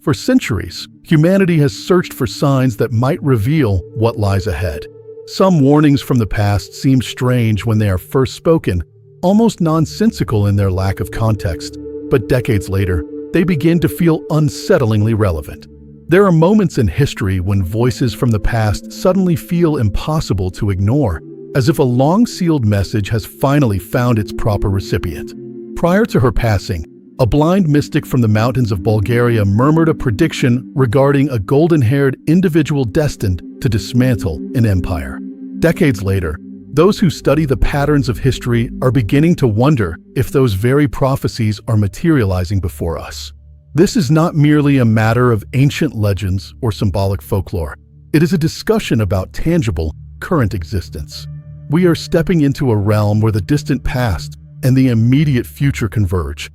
For centuries, humanity has searched for signs that might reveal what lies ahead. Some warnings from the past seem strange when they are first spoken, almost nonsensical in their lack of context, but decades later, they begin to feel unsettlingly relevant. There are moments in history when voices from the past suddenly feel impossible to ignore, as if a long-sealed message has finally found its proper recipient. Prior to her passing, a blind mystic from the mountains of Bulgaria murmured a prediction regarding a golden-haired individual destined to dismantle an empire. Decades later, those who study the patterns of history are beginning to wonder if those very prophecies are materializing before us. This is not merely a matter of ancient legends or symbolic folklore. It is a discussion about tangible, current existence. We are stepping into a realm where the distant past and the immediate future converge.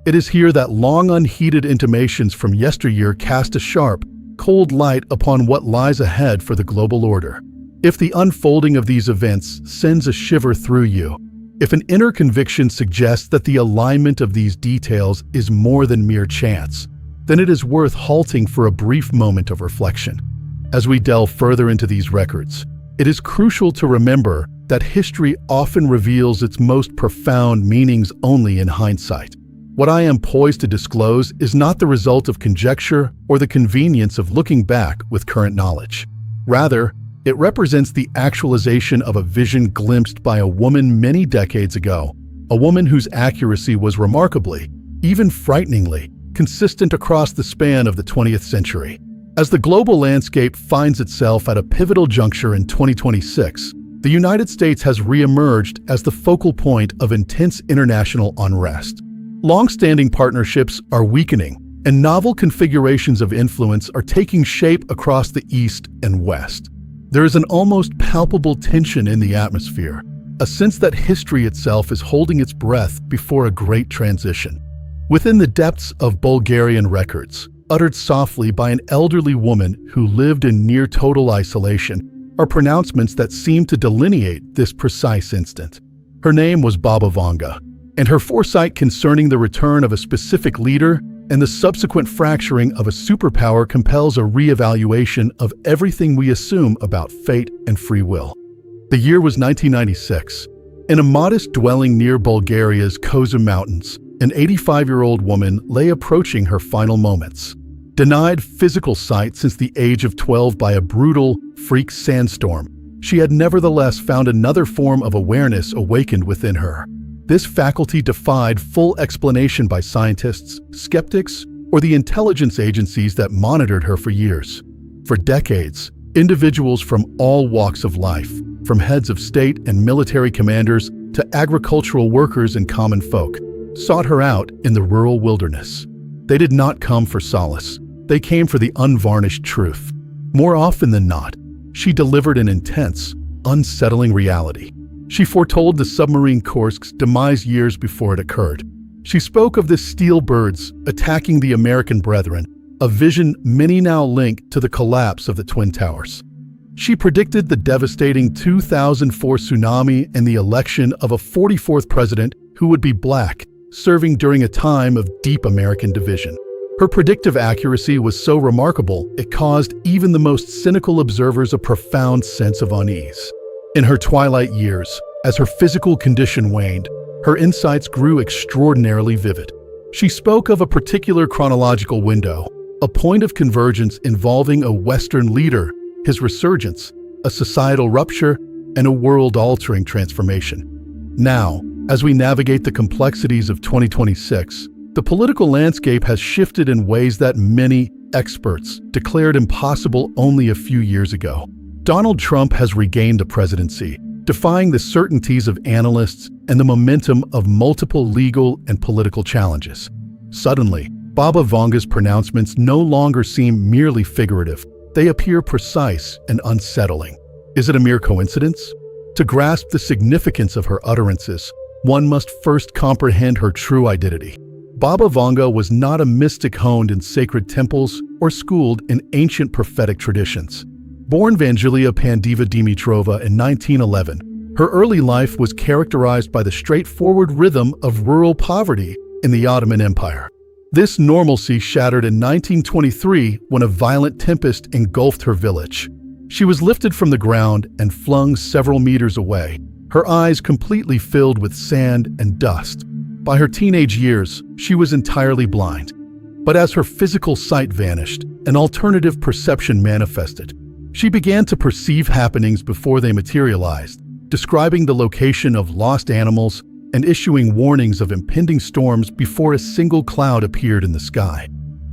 It is here that long unheeded intimations from yesteryear cast a sharp, cold light upon what lies ahead for the global order. If the unfolding of these events sends a shiver through you, if an inner conviction suggests that the alignment of these details is more than mere chance, then it is worth halting for a brief moment of reflection. As we delve further into these records, it is crucial to remember that history often reveals its most profound meanings only in hindsight. What I am poised to disclose is not the result of conjecture or the convenience of looking back with current knowledge. Rather, it represents the actualization of a vision glimpsed by a woman many decades ago, a woman whose accuracy was remarkably, even frighteningly, consistent across the span of the 20th century. As the global landscape finds itself at a pivotal juncture in 2026, the United States has re-emerged as the focal point of intense international unrest. Long-standing partnerships are weakening, and novel configurations of influence are taking shape across the East and West. There is an almost palpable tension in the atmosphere, a sense that history itself is holding its breath before a great transition. Within the depths of Bulgarian records, uttered softly by an elderly woman who lived in near total isolation, are pronouncements that seem to delineate this precise instant. Her name was Baba Vanga, and her foresight concerning the return of a specific leader and the subsequent fracturing of a superpower compels a re-evaluation of everything we assume about fate and free will. The year was 1996. In a modest dwelling near Bulgaria's Koza Mountains, an 85-year-old woman lay approaching her final moments. Denied physical sight since the age of 12 by a brutal, freak sandstorm, she had nevertheless found another form of awareness awakened within her. This faculty defied full explanation by scientists, skeptics, or the intelligence agencies that monitored her for years. For decades, individuals from all walks of life, from heads of state and military commanders to agricultural workers and common folk, sought her out in the rural wilderness. They did not come for solace. They came for the unvarnished truth. More often than not, she delivered an intense, unsettling reality. She foretold the submarine Kursk's demise years before it occurred. She spoke of the steel birds attacking the American brethren, a vision many now link to the collapse of the Twin Towers. She predicted the devastating 2004 tsunami and the election of a 44th president who would be black, serving during a time of deep American division. Her predictive accuracy was so remarkable, it caused even the most cynical observers a profound sense of unease. In her twilight years, as her physical condition waned, her insights grew extraordinarily vivid. She spoke of a particular chronological window, a point of convergence involving a Western leader, his resurgence, a societal rupture, and a world-altering transformation. Now, as we navigate the complexities of 2026, the political landscape has shifted in ways that many experts declared impossible only a few years ago. Donald Trump has regained the presidency, defying the certainties of analysts and the momentum of multiple legal and political challenges. Suddenly, Baba Vanga's pronouncements no longer seem merely figurative. They appear precise and unsettling. Is it a mere coincidence? To grasp the significance of her utterances, one must first comprehend her true identity. Baba Vanga was not a mystic honed in sacred temples or schooled in ancient prophetic traditions. Born Vangelia Pandiva Dimitrova in 1911, her early life was characterized by the straightforward rhythm of rural poverty in the Ottoman Empire. This normalcy shattered in 1923 when a violent tempest engulfed her village. She was lifted from the ground and flung several meters away, her eyes completely filled with sand and dust. By her teenage years, she was entirely blind. But as her physical sight vanished, an alternative perception manifested. She began to perceive happenings before they materialized, describing the location of lost animals and issuing warnings of impending storms before a single cloud appeared in the sky.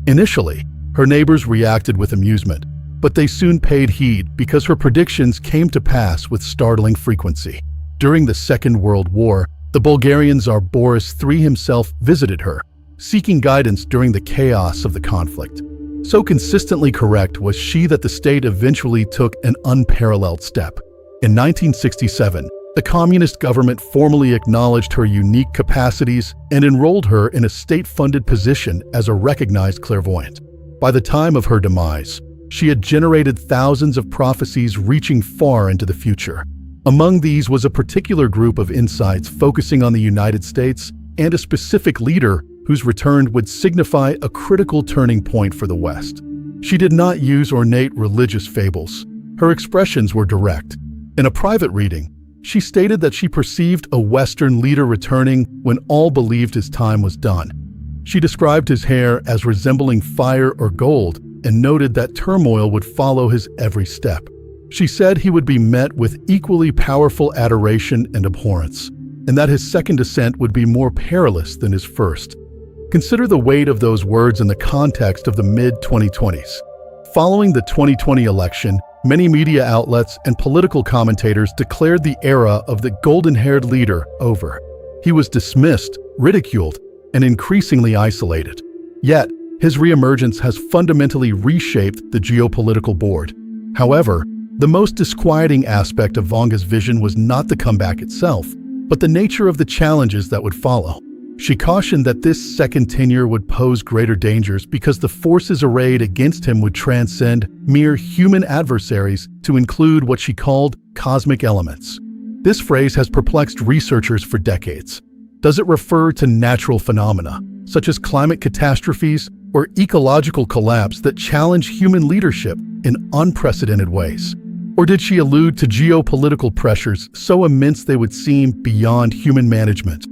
Initially, her neighbors reacted with amusement, but they soon paid heed because her predictions came to pass with startling frequency. During the Second World War, the Bulgarian Tsar Boris III himself visited her, seeking guidance during the chaos of the conflict. So consistently correct was she that the state eventually took an unparalleled step. In 1967, the communist government formally acknowledged her unique capacities and enrolled her in a state-funded position as a recognized clairvoyant. By the time of her demise, she had generated thousands of prophecies reaching far into the future. Among these was a particular group of insights focusing on the United States and a specific leader whose return would signify a critical turning point for the West. She did not use ornate religious fables. Her expressions were direct. In a private reading, she stated that she perceived a Western leader returning when all believed his time was done. She described his hair as resembling fire or gold and noted that turmoil would follow his every step. She said he would be met with equally powerful adoration and abhorrence, and that his second descent would be more perilous than his first. Consider the weight of those words in the context of the mid-2020s. Following the 2020 election, many media outlets and political commentators declared the era of the golden-haired leader over. He was dismissed, ridiculed, and increasingly isolated. Yet, his reemergence has fundamentally reshaped the geopolitical board. However, the most disquieting aspect of Vanga's vision was not the comeback itself, but the nature of the challenges that would follow. She cautioned that this second tenure would pose greater dangers because the forces arrayed against him would transcend mere human adversaries to include what she called cosmic elements. This phrase has perplexed researchers for decades. Does it refer to natural phenomena, such as climate catastrophes or ecological collapse that challenge human leadership in unprecedented ways? Or did she allude to geopolitical pressures so immense they would seem beyond human management?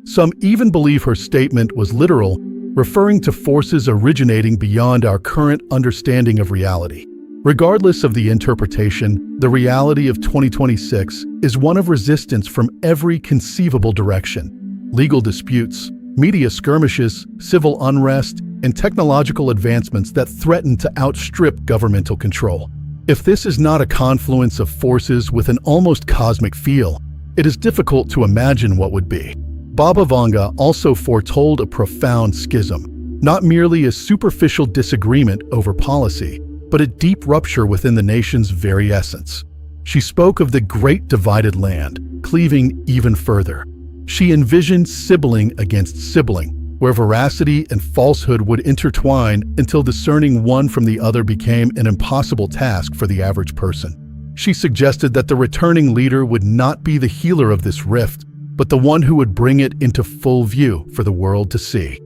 Some even believe her statement was literal, referring to forces originating beyond our current understanding of reality. Regardless of the interpretation, the reality of 2026 is one of resistance from every conceivable direction. Legal disputes, media skirmishes, civil unrest, and technological advancements that threaten to outstrip governmental control. If this is not a confluence of forces with an almost cosmic feel, it is difficult to imagine what would be. Baba Vanga also foretold a profound schism, not merely a superficial disagreement over policy, but a deep rupture within the nation's very essence. She spoke of the great divided land, cleaving even further. She envisioned sibling against sibling, where veracity and falsehood would intertwine until discerning one from the other became an impossible task for the average person. She suggested that the returning leader would not be the healer of this rift, but the one who would bring it into full view for the world to see.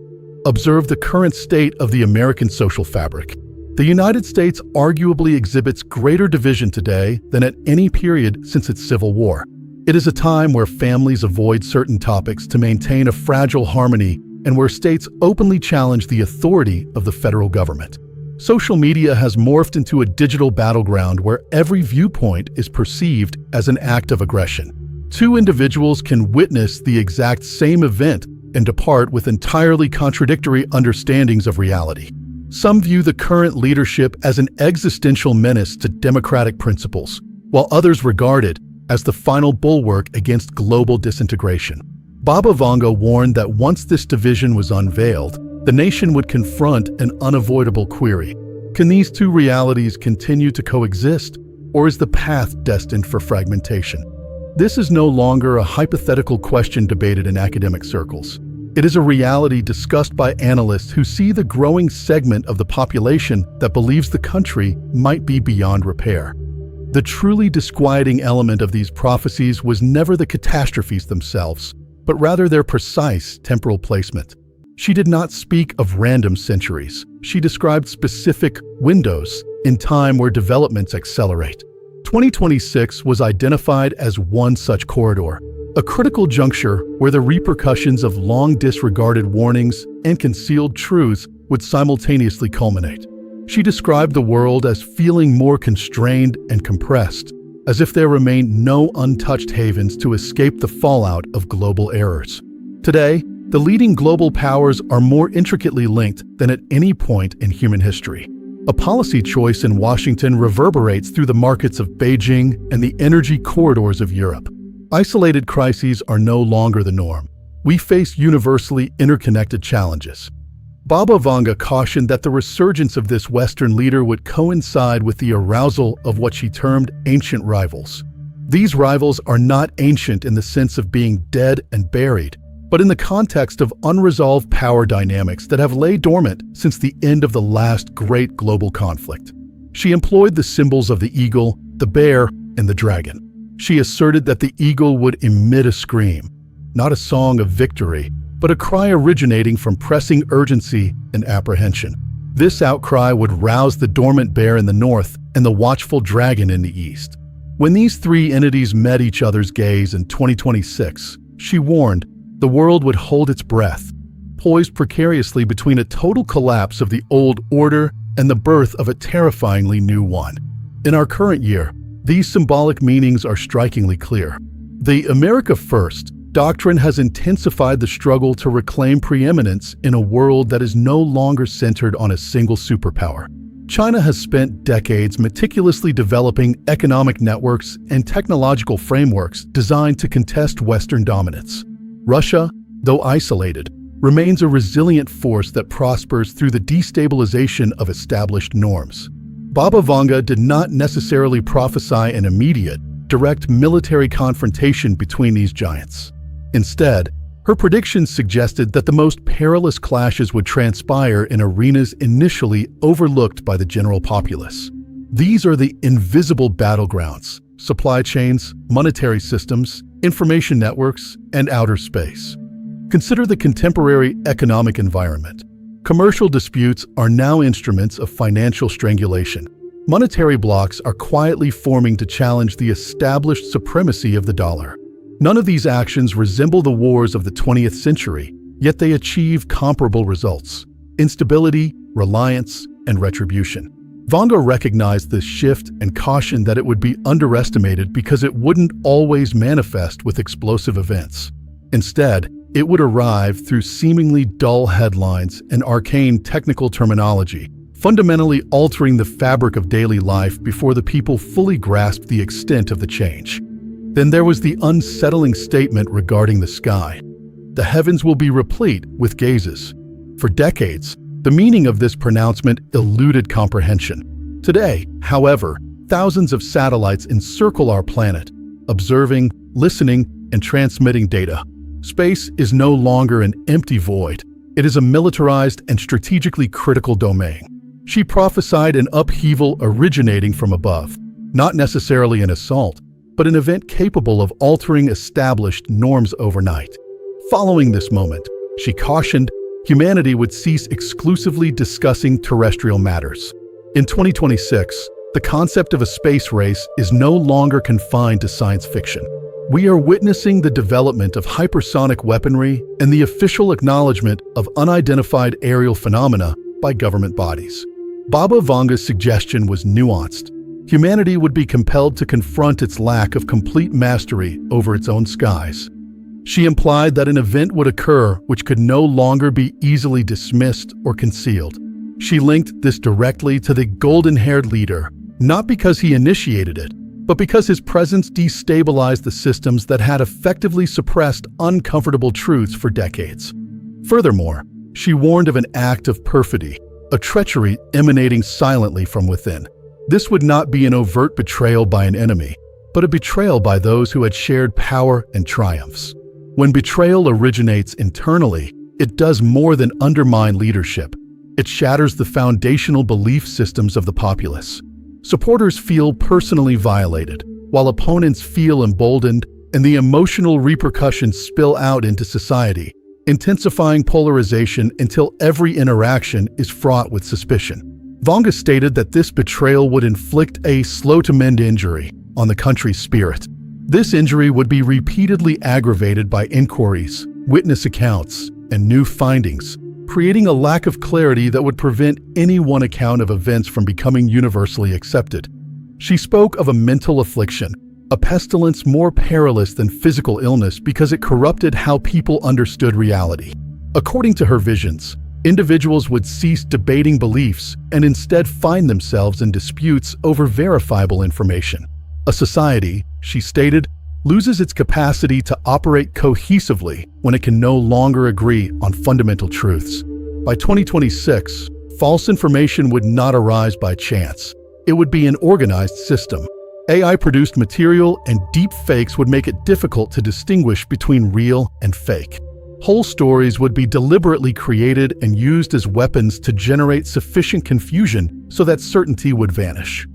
Observe the current state of the American social fabric. The United States arguably exhibits greater division today than at any period since its Civil War. It is a time where families avoid certain topics to maintain a fragile harmony and where states openly challenge the authority of the federal government. Social media has morphed into a digital battleground where every viewpoint is perceived as an act of aggression. Two individuals can witness the exact same event and depart with entirely contradictory understandings of reality. Some view the current leadership as an existential menace to democratic principles, while others regard it as the final bulwark against global disintegration. Baba Vanga warned that once this division was unveiled, the nation would confront an unavoidable query. Can these two realities continue to coexist, or is the path destined for fragmentation? This is no longer a hypothetical question debated in academic circles. It is a reality discussed by analysts who see the growing segment of the population that believes the country might be beyond repair. The truly disquieting element of these prophecies was never the catastrophes themselves, but rather their precise temporal placement. She did not speak of random centuries. She described specific windows in time where developments accelerate. 2026 was identified as one such corridor, a critical juncture where the repercussions of long disregarded warnings and concealed truths would simultaneously culminate. She described the world as feeling more constrained and compressed, as if there remained no untouched havens to escape the fallout of global errors. Today, the leading global powers are more intricately linked than at any point in human history. A policy choice in Washington reverberates through the markets of Beijing and the energy corridors of Europe. Isolated crises are no longer the norm. We face universally interconnected challenges. Baba Vanga cautioned that the resurgence of this Western leader would coincide with the arousal of what she termed ancient rivals. These rivals are not ancient in the sense of being dead and buried, but in the context of unresolved power dynamics that have laid dormant since the end of the last great global conflict. She employed the symbols of the eagle, the bear, and the dragon. She asserted that the eagle would emit a scream, not a song of victory, but a cry originating from pressing urgency and apprehension. This outcry would rouse the dormant bear in the north and the watchful dragon in the east. When these three entities met each other's gaze in 2026, she warned the world would hold its breath, poised precariously between a total collapse of the old order and the birth of a terrifyingly new one. In our current year, these symbolic meanings are strikingly clear. The America First doctrine has intensified the struggle to reclaim preeminence in a world that is no longer centered on a single superpower. China has spent decades meticulously developing economic networks and technological frameworks designed to contest Western dominance. Russia, though isolated, remains a resilient force that prospers through the destabilization of established norms. Baba Vanga did not necessarily prophesy an immediate, direct military confrontation between these giants. Instead, her predictions suggested that the most perilous clashes would transpire in arenas initially overlooked by the general populace. These are the invisible battlegrounds: supply chains, monetary systems, information networks, and outer space. Consider the contemporary economic environment. Commercial disputes are now instruments of financial strangulation. Monetary blocs are quietly forming to challenge the established supremacy of the dollar. None of these actions resemble the wars of the 20th century, yet they achieve comparable results: instability, reliance, and retribution. Vanga recognized this shift and cautioned that it would be underestimated because it wouldn't always manifest with explosive events. Instead, it would arrive through seemingly dull headlines and arcane technical terminology, fundamentally altering the fabric of daily life before the people fully grasped the extent of the change. Then there was the unsettling statement regarding the sky. The heavens will be replete with gazes. For decades, the meaning of this pronouncement eluded comprehension. Today, however, thousands of satellites encircle our planet, observing, listening, and transmitting data. Space is no longer an empty void. It is a militarized and strategically critical domain. She prophesied an upheaval originating from above, not necessarily an assault, but an event capable of altering established norms overnight. Following this moment, she cautioned humanity would cease exclusively discussing terrestrial matters. In 2026, the concept of a space race is no longer confined to science fiction. We are witnessing the development of hypersonic weaponry and the official acknowledgement of unidentified aerial phenomena by government bodies. Baba Vanga's suggestion was nuanced. Humanity would be compelled to confront its lack of complete mastery over its own skies. She implied that an event would occur which could no longer be easily dismissed or concealed. She linked this directly to the golden-haired leader, not because he initiated it, but because his presence destabilized the systems that had effectively suppressed uncomfortable truths for decades. Furthermore, she warned of an act of perfidy, a treachery emanating silently from within. This would not be an overt betrayal by an enemy, but a betrayal by those who had shared power and triumphs. When betrayal originates internally, it does more than undermine leadership. It shatters the foundational belief systems of the populace. Supporters feel personally violated, while opponents feel emboldened, and the emotional repercussions spill out into society. intensifying polarization until every interaction is fraught with suspicion. Vanga stated that this betrayal would inflict a slow-to-mend injury on the country's spirit. This injury would be repeatedly aggravated by inquiries, witness accounts, and new findings, creating a lack of clarity that would prevent any one account of events from becoming universally accepted. She spoke of a mental affliction, a pestilence more perilous than physical illness because it corrupted how people understood reality. According to her visions, individuals would cease debating beliefs and instead find themselves in disputes over verifiable information. A society, she stated, loses its capacity to operate cohesively when it can no longer agree on fundamental truths. By 2026, false information would not arise by chance. It would be an organized system. AI-produced material and deep fakes would make it difficult to distinguish between real and fake. Whole stories would be deliberately created and used as weapons to generate sufficient confusion so that certainty would vanish.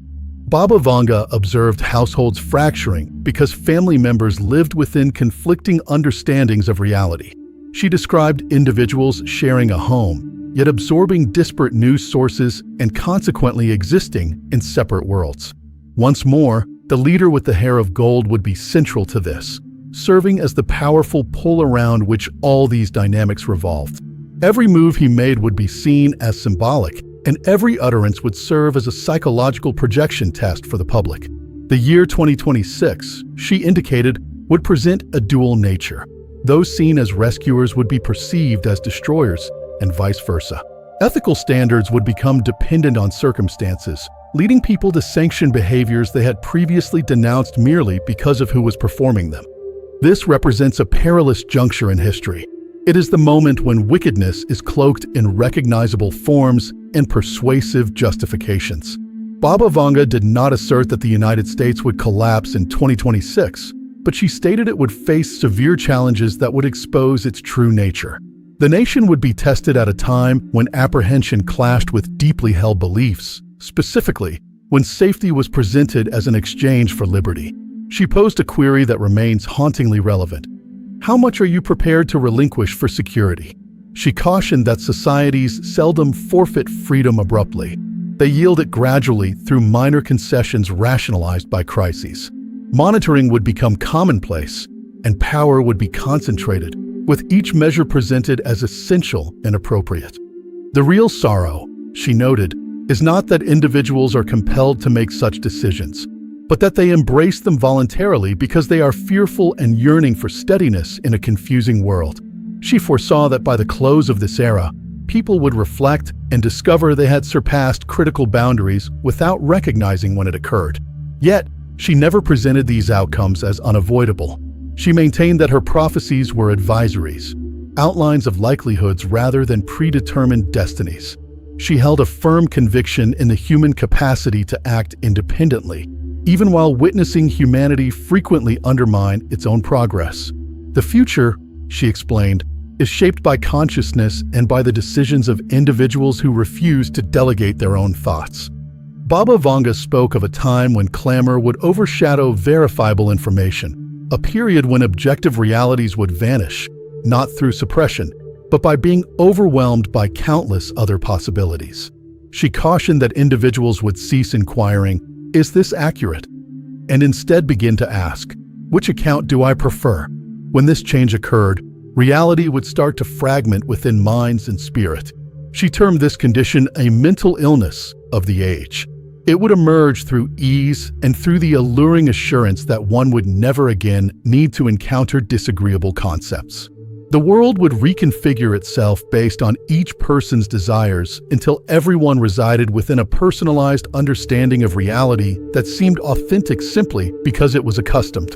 Baba Vanga observed households fracturing because family members lived within conflicting understandings of reality. She described individuals sharing a home, yet absorbing disparate news sources and consequently existing in separate worlds. Once more, the leader with the hair of gold would be central to this, serving as the powerful pull around which all these dynamics revolved. Every move he made would be seen as symbolic, and every utterance would serve as a psychological projection test for the public. The year 2026, she indicated, would present a dual nature. Those seen as rescuers would be perceived as destroyers, and vice versa. Ethical standards would become dependent on circumstances, leading people to sanction behaviors they had previously denounced merely because of who was performing them. This represents a perilous juncture in history. It is the moment when wickedness is cloaked in recognizable forms and persuasive justifications. Baba Vanga did not assert that the United States would collapse in 2026, but she stated it would face severe challenges that would expose its true nature. The nation would be tested at a time when apprehension clashed with deeply held beliefs, specifically when safety was presented as an exchange for liberty. She posed a query that remains hauntingly relevant. How much are you prepared to relinquish for security? She cautioned that societies seldom forfeit freedom abruptly. They yield it gradually through minor concessions rationalized by crises. Monitoring would become commonplace, and power would be concentrated, with each measure presented as essential and appropriate. The real sorrow, she noted, is not that individuals are compelled to make such decisions, but that they embrace them voluntarily because they are fearful and yearning for steadiness in a confusing world. She foresaw that by the close of this era, people would reflect and discover they had surpassed critical boundaries without recognizing when it occurred. Yet, she never presented these outcomes as unavoidable. She maintained that her prophecies were advisories, outlines of likelihoods rather than predetermined destinies. She held a firm conviction in the human capacity to act independently, even while witnessing humanity frequently undermine its own progress. The future, she explained, is shaped by consciousness and by the decisions of individuals who refuse to delegate their own thoughts. Baba Vanga spoke of a time when clamor would overshadow verifiable information, a period when objective realities would vanish, not through suppression, but by being overwhelmed by countless other possibilities. She cautioned that individuals would cease inquiring, "Is this accurate?" and instead begin to ask, "Which account do I prefer?" When this change occurred, reality would start to fragment within minds and spirit. She termed this condition a mental illness of the age. It would emerge through ease and through the alluring assurance that one would never again need to encounter disagreeable concepts. The world would reconfigure itself based on each person's desires until everyone resided within a personalized understanding of reality that seemed authentic simply because it was accustomed.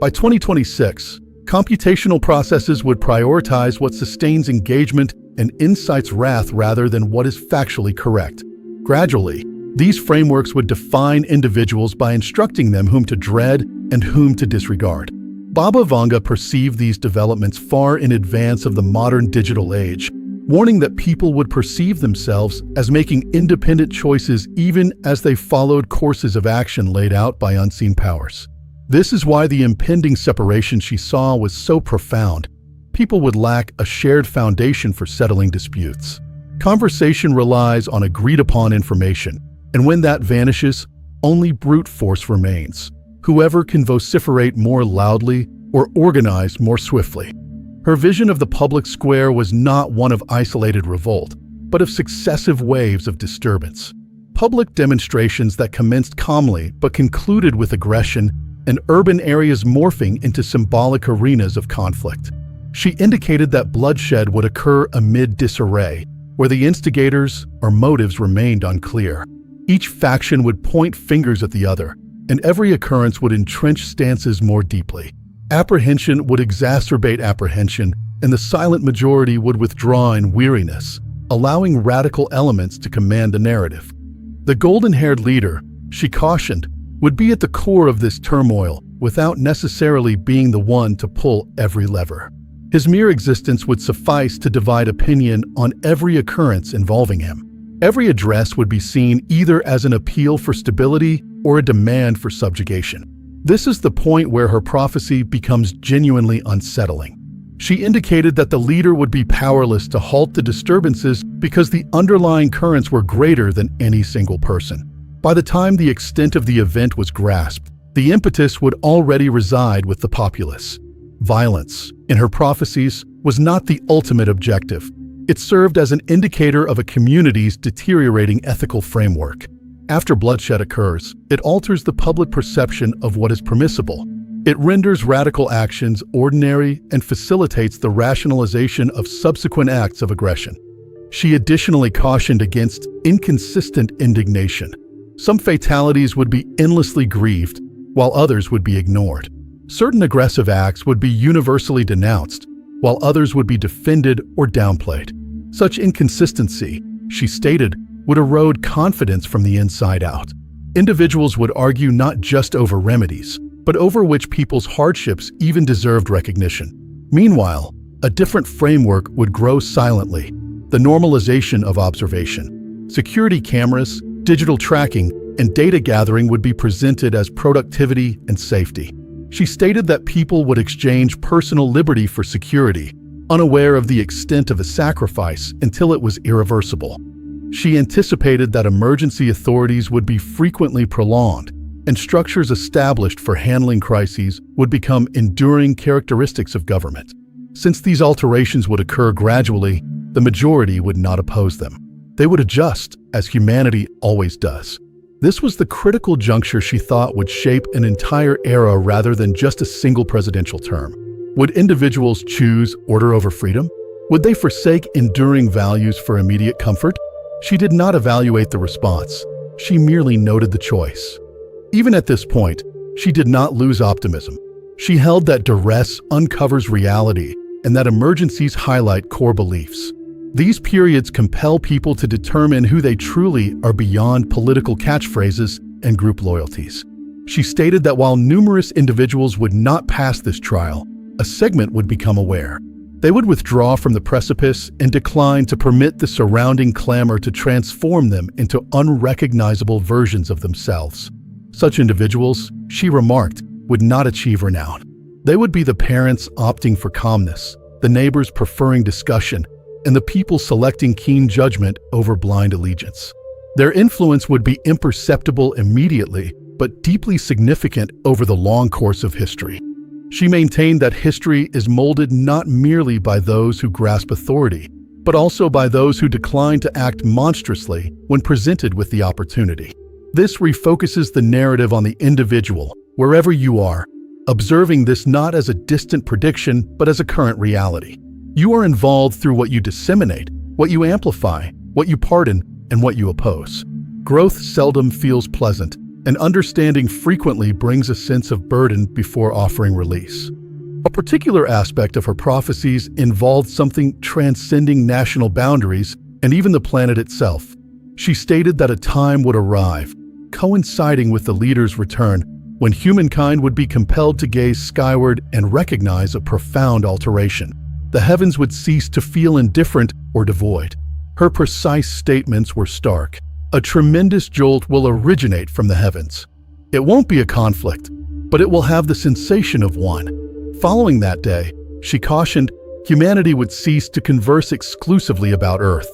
By 2026, computational processes would prioritize what sustains engagement and incites wrath rather than what is factually correct. Gradually, these frameworks would define individuals by instructing them whom to dread and whom to disregard. Baba Vanga perceived these developments far in advance of the modern digital age, warning that people would perceive themselves as making independent choices even as they followed courses of action laid out by unseen powers. This is why the impending separation she saw was so profound. people would lack a shared foundation for settling disputes. Conversation relies on agreed-upon information, and when that vanishes, only brute force remains. Whoever can vociferate more loudly or organize more swiftly. Her vision of the public square was not one of isolated revolt, but of successive waves of disturbance. Public demonstrations that commenced calmly but concluded with aggression, and urban areas morphing into symbolic arenas of conflict. She indicated that bloodshed would occur amid disarray, where the instigators or motives remained unclear. Each faction would point fingers at the other, and every occurrence would entrench stances more deeply. Apprehension would exacerbate apprehension, and the silent majority would withdraw in weariness, allowing radical elements to command the narrative. The golden-haired leader, she cautioned, would be at the core of this turmoil without necessarily being the one to pull every lever. His mere existence would suffice to divide opinion on every occurrence involving him. Every address would be seen either as an appeal for stability or a demand for subjugation. This is the point where her prophecy becomes genuinely unsettling. She indicated that the leader would be powerless to halt the disturbances because the underlying currents were greater than any single person. By the time the extent of the event was grasped, the impetus would already reside with the populace. Violence, in her prophecies, was not the ultimate objective. It served as an indicator of a community's deteriorating ethical framework. After bloodshed occurs, it alters the public perception of what is permissible. It renders radical actions ordinary and facilitates the rationalization of subsequent acts of aggression. She additionally cautioned against inconsistent indignation. Some fatalities would be endlessly grieved, while others would be ignored. Certain aggressive acts would be universally denounced, while others would be defended or downplayed. Such inconsistency, she stated, would erode confidence from the inside out. Individuals would argue not just over remedies, but over which people's hardships even deserved recognition. Meanwhile, a different framework would grow silently: the normalization of observation. Security cameras, digital tracking, and data gathering would be presented as productivity and safety. She stated that people would exchange personal liberty for security, unaware of the extent of the sacrifice until it was irreversible. She anticipated that emergency authorities would be frequently prolonged, and structures established for handling crises would become enduring characteristics of government. Since these alterations would occur gradually, the majority would not oppose them. They would adjust, as humanity always does. This was the critical juncture she thought would shape an entire era rather than just a single presidential term. Would individuals choose order over freedom? Would they forsake enduring values for immediate comfort? She did not evaluate the response. She merely noted the choice. Even at this point, she did not lose optimism. She held that duress uncovers reality and that emergencies highlight core beliefs. These periods compel people to determine who they truly are beyond political catchphrases and group loyalties. She stated that while numerous individuals would not pass this trial, a segment would become aware. They would withdraw from the precipice and decline to permit the surrounding clamor to transform them into unrecognizable versions of themselves. Such individuals, she remarked, would not achieve renown. They would be the parents opting for calmness, the neighbors preferring discussion, and the people selecting keen judgment over blind allegiance. Their influence would be imperceptible immediately, but deeply significant over the long course of history. She maintained that history is molded not merely by those who grasp authority, but also by those who decline to act monstrously when presented with the opportunity. This refocuses the narrative on the individual, wherever you are, observing this not as a distant prediction, but as a current reality. You are involved through what you disseminate, what you amplify, what you pardon, and what you oppose. Growth seldom feels pleasant, and understanding frequently brings a sense of burden before offering release. A particular aspect of her prophecies involved something transcending national boundaries and even the planet itself. She stated that a time would arrive, coinciding with the leader's return, when humankind would be compelled to gaze skyward and recognize a profound alteration. The heavens would cease to feel indifferent or devoid. Her precise statements were stark. A tremendous jolt will originate from the heavens. It won't be a conflict, but it will have the sensation of one. Following that day, she cautioned, humanity would cease to converse exclusively about Earth.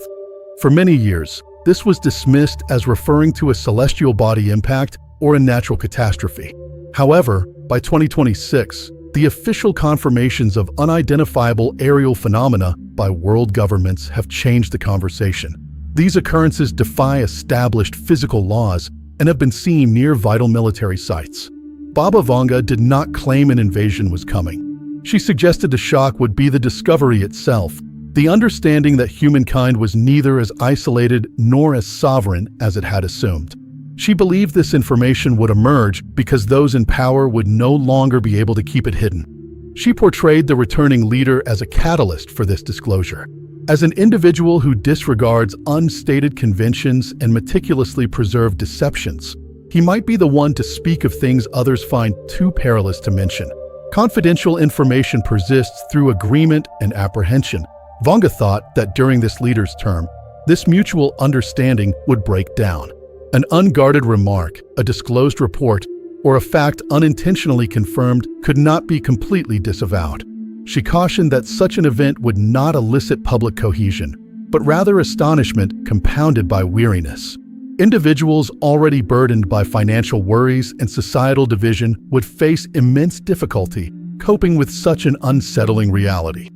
For many years, this was dismissed as referring to a celestial body impact or a natural catastrophe. However, by 2026, the official confirmations of unidentifiable aerial phenomena by world governments have changed the conversation. These occurrences defy established physical laws and have been seen near vital military sites. Baba Vanga did not claim an invasion was coming. She suggested the shock would be the discovery itself, the understanding that humankind was neither as isolated nor as sovereign as it had assumed. She believed this information would emerge because those in power would no longer be able to keep it hidden. She portrayed the returning leader as a catalyst for this disclosure. As an individual who disregards unstated conventions and meticulously preserved deceptions, he might be the one to speak of things others find too perilous to mention. Confidential information persists through agreement and apprehension. Vanga thought that during this leader's term, this mutual understanding would break down. An unguarded remark, a disclosed report, or a fact unintentionally confirmed could not be completely disavowed. She cautioned that such an event would not elicit public cohesion, but rather astonishment compounded by weariness. Individuals already burdened by financial worries and societal division would face immense difficulty coping with such an unsettling reality.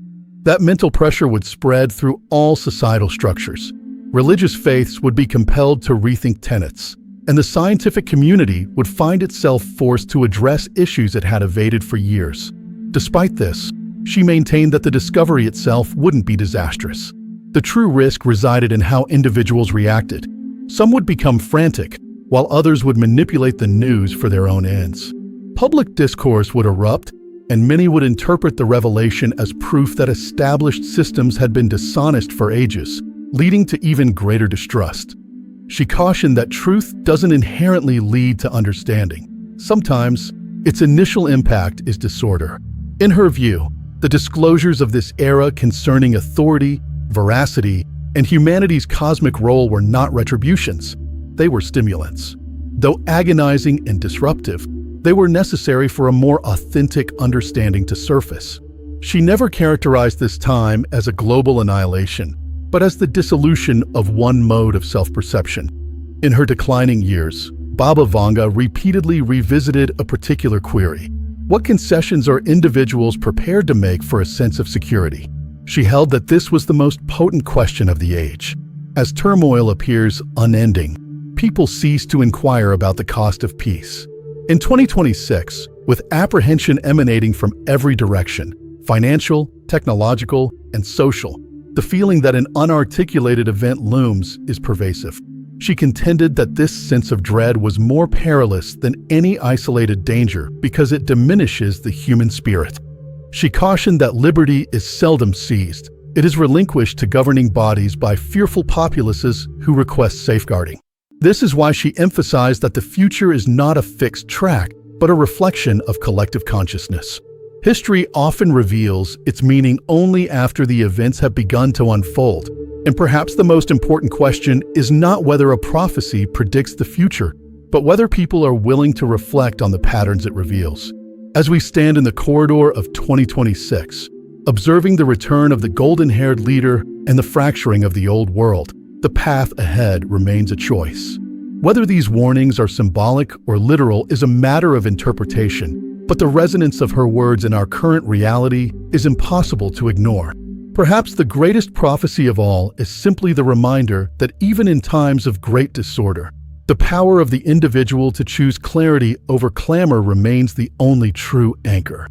That mental pressure would spread through all societal structures. Religious faiths would be compelled to rethink tenets, and the scientific community would find itself forced to address issues it had evaded for years. Despite this, she maintained that the discovery itself wouldn't be disastrous. The true risk resided in how individuals reacted. Some would become frantic, while others would manipulate the news for their own ends. Public discourse would erupt, and many would interpret the revelation as proof that established systems had been dishonest for ages, leading to even greater distrust. She cautioned that truth doesn't inherently lead to understanding. Sometimes, its initial impact is disorder. In her view, the disclosures of this era concerning authority, veracity, and humanity's cosmic role were not retributions. They were stimulants. Though agonizing and disruptive, they were necessary for a more authentic understanding to surface. She never characterized this time as a global annihilation, but as the dissolution of one mode of self-perception. In her declining years, Baba Vanga repeatedly revisited a particular query. What concessions are individuals prepared to make for a sense of security? She held that this was the most potent question of the age. As turmoil appears unending, people cease to inquire about the cost of peace. In 2026, with apprehension emanating from every direction, financial, technological, and social, the feeling that an unarticulated event looms is pervasive. She contended that this sense of dread was more perilous than any isolated danger because it diminishes the human spirit. She cautioned that liberty is seldom seized. It is relinquished to governing bodies by fearful populaces who request safeguarding. This is why she emphasized that the future is not a fixed track, but a reflection of collective consciousness. History often reveals its meaning only after the events have begun to unfold, and perhaps the most important question is not whether a prophecy predicts the future, but whether people are willing to reflect on the patterns it reveals. As we stand in the corridor of 2026, observing the return of the golden-haired leader and the fracturing of the old world, the path ahead remains a choice. Whether these warnings are symbolic or literal is a matter of interpretation, but the resonance of her words in our current reality is impossible to ignore. Perhaps the greatest prophecy of all is simply the reminder that even in times of great disorder, the power of the individual to choose clarity over clamor remains the only true anchor.